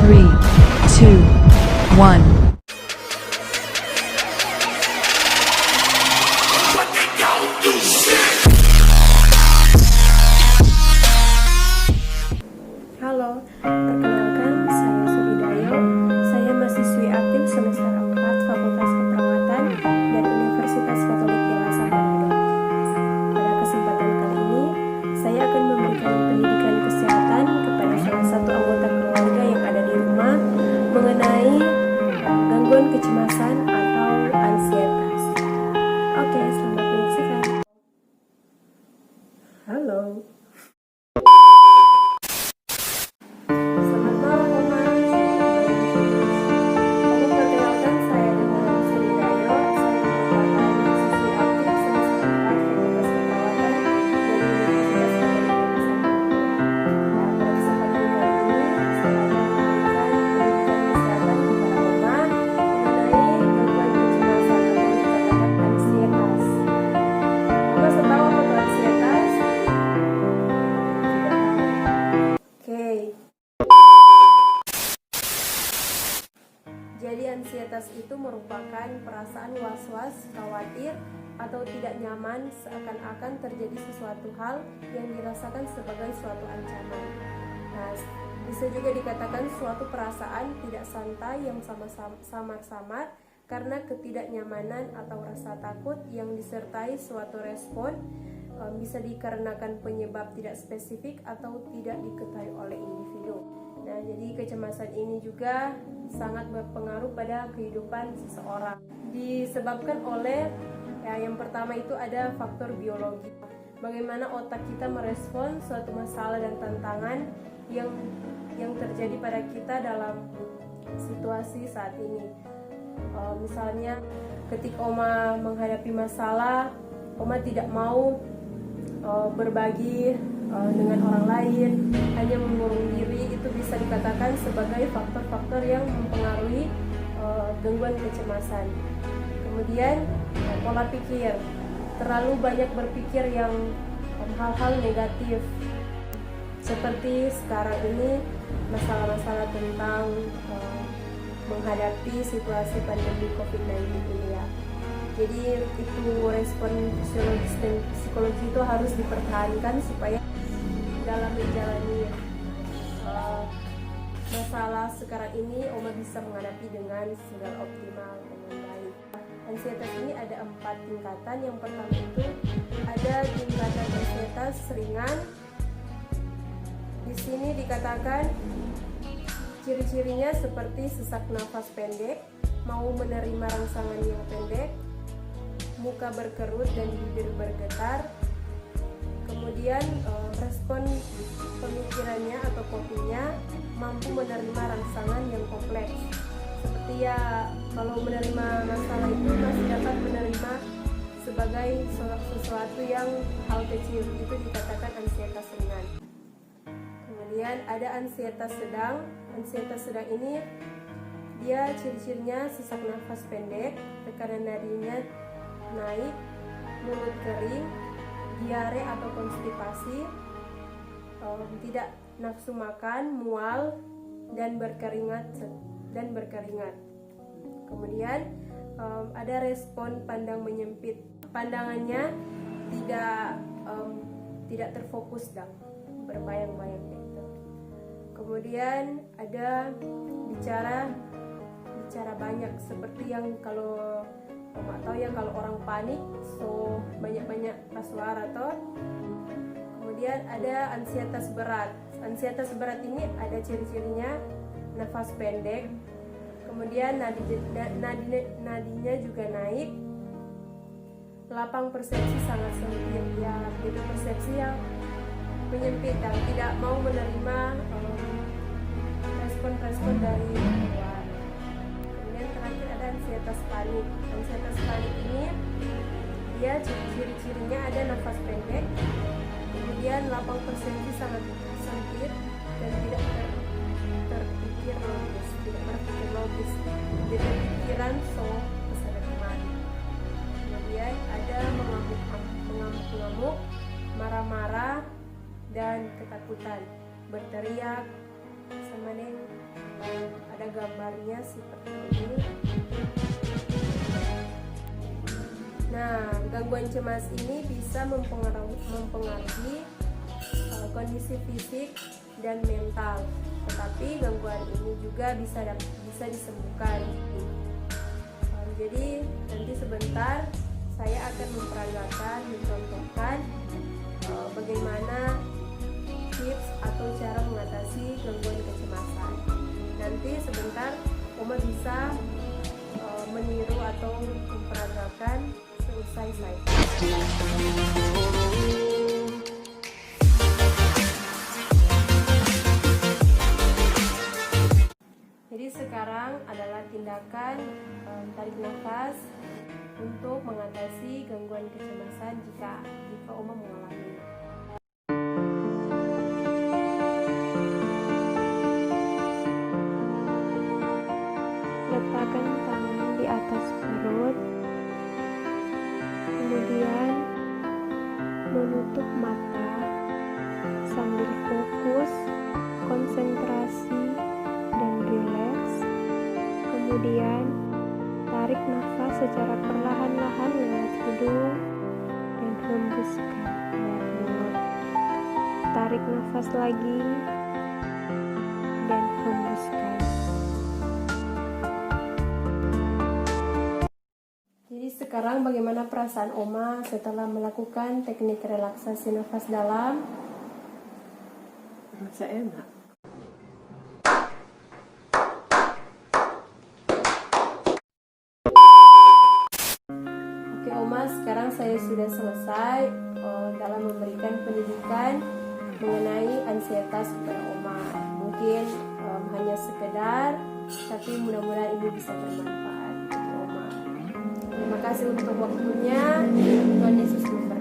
3, 2, 1. Halo, perkenalkan saya Sulidayo. Saya mahasiswi aktif semester 4 Fakultas Keperawatan dari Universitas Katolik Dewasa Manado. Pada kesempatan kali ini, saya akan memberikan pendidikan kesehatan kepada salah satu anggota keluarga yang ada di rumah mengenai gangguan kecemasan atau ansietas. Oke, selamat menyaksikan. Halo. Jadi ansietas itu merupakan perasaan was-was, khawatir, atau tidak nyaman seakan-akan terjadi sesuatu hal yang dirasakan sebagai suatu ancaman. Nah, bisa juga dikatakan suatu perasaan tidak santai yang samar-samar karena ketidaknyamanan atau rasa takut yang disertai suatu respon, bisa dikarenakan penyebab tidak spesifik atau tidak diketahui oleh individu. Nah, jadi kecemasan ini juga sangat berpengaruh pada kehidupan seseorang. Disebabkan oleh yang pertama itu ada faktor biologi. Bagaimana otak kita merespon suatu masalah dan tantangan yang terjadi pada kita dalam situasi saat ini. Misalnya ketika Oma menghadapi masalah, Oma tidak mau berbagi dengan orang lain, hanya mengurung diri, itu bisa dikatakan sebagai faktor-faktor yang mempengaruhi gangguan kecemasan. Kemudian pola pikir, terlalu banyak berpikir yang hal-hal negatif, seperti sekarang ini masalah-masalah tentang menghadapi situasi pandemi COVID-19 ini ya. Jadi itu respon fisiologis dan psikologi itu harus dipertahankan supaya dalam menjalani masalah sekarang ini Oma bisa menghadapi dengan segala optimal dengan baik. Ansietas ini ada 4 tingkatan. Yang pertama itu ada tingkatan ansietas ringan. Di sini dikatakan ciri-cirinya seperti sesak nafas pendek, mau menerima rangsangan yang pendek, muka berkerut dan bibir bergetar. Kemudian respon pemikirannya atau kopinya mampu menerima rangsangan yang kompleks. Seperti ya kalau menerima masalah itu masih dapat menerima sebagai sesuatu yang hal kecil, itu dikatakan ansietas ringan. Kemudian ada ansietas sedang. Ansietas sedang ini dia ciri-cirinya sesak nafas pendek, tekanan nadinya naik, mulut kering, diare atau konstipasi, tidak nafsu makan, mual, dan berkeringat. Kemudian ada respon pandang menyempit, pandangannya tidak terfokus dan berbayang-bayang gitu. Kemudian ada bicara banyak, seperti yang kalau tahu ya, kalau orang panik so banyak suara toh. Kemudian ada ansietas berat. Ansietas berat ini ada ciri-cirinya nafas pendek, kemudian nadinya juga naik, lapang persepsi sangat sempit ya, itu persepsi yang menyempit dan tidak mau menerima respon-respon dari luar. Kemudian terakhir ada ansietas panik. Ansietas panik ini dia ciri-cirinya ada nafas pendek, kemudian lapang persepsi sangat sempit dan tidak berpikir logis, jadi pikiran so kesana kemari. Kemudian ada mengamuk-ngamuk, marah-marah, dan ketakutan, berteriak, sama dengan gambarnya seperti ini. Nah, gangguan cemas ini bisa mempengaruhi kondisi fisik dan mental, tetapi gangguan ini juga bisa disembuhkan. Jadi nanti sebentar saya akan memperagakan, mencontohkan bagaimana tips atau cara mengatasi gangguan kecemasan. Nanti sebentar Oma bisa meniru atau memperagakan seusai saya. Jadi sekarang adalah tindakan tarik nafas untuk mengatasi gangguan kecemasan jika Oma mengalami. Letakkan tangan di atas perut, kemudian menutup mata sambil fokus, konsentrasi, dan rileks. Kemudian tarik nafas secara perlahan-lahan lewat hidung dan hembuskan lewat mulut. Tarik nafas lagi dan hembuskan. Jadi sekarang bagaimana perasaan Oma setelah melakukan teknik relaksasi nafas dalam? Rasa enak. Oke Oma, sekarang saya sudah selesai dalam memberikan pendidikan mengenai ansietas kepada Oma. Mungkin hanya sekedar, tapi mudah-mudahan ini bisa bermanfaat untuk Oma. Terima kasih untuk waktunya. Tuhan Yesus memberkati.